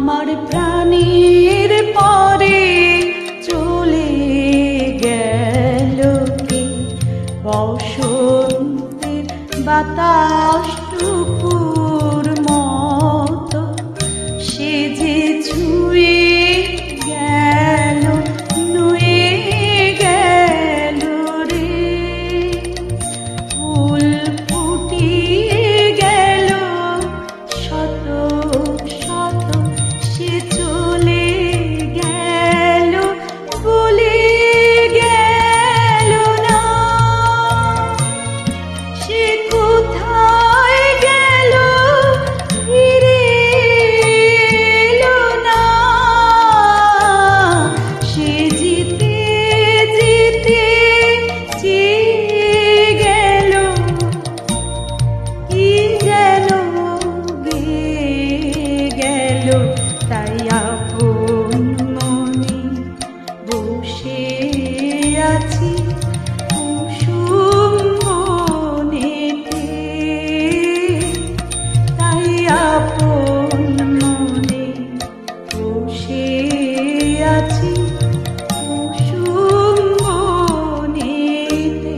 আমার প্রাণের পরে চলে গেল কে? বসন্তের বাতাসটুকুর মতো সে যে ছুঁয়ে গেল, নুয়ে গেল রে। ফুল ফুটিয়ে গেল শত শত, সে চলে গেল, বলে গেল না সে কোথায় গেল, ফিরে এলো না। সে যেতে যেতে চেয়ে গেল, কি যেন গেয়ে গেল। তাই আপন মনে বসে আছি কুসুম বনেতে। তাই আপন মনে বসে আছি কুসুম বনেতে।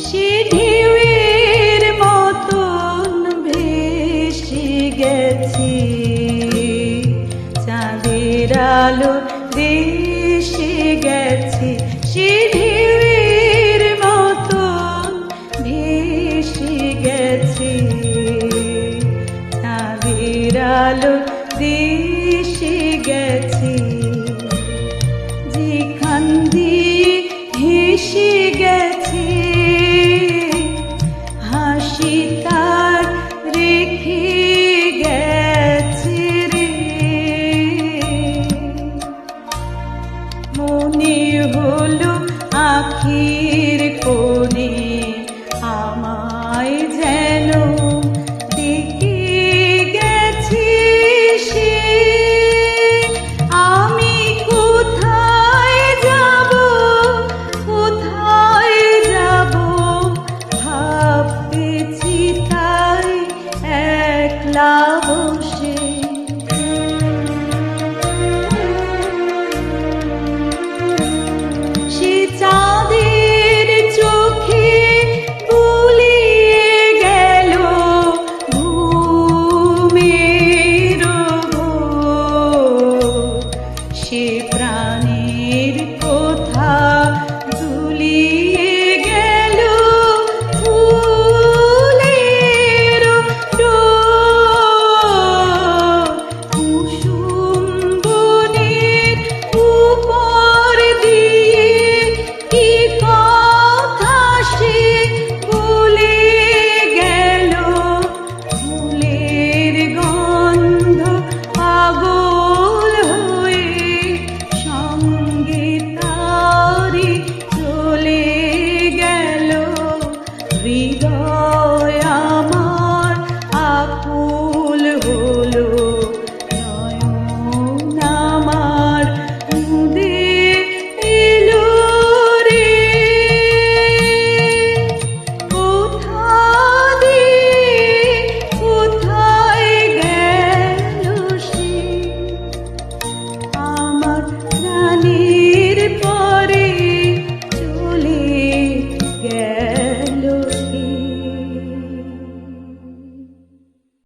সে ঢেউয়ের মতন ভেসে গেছে, চাঁদের আলো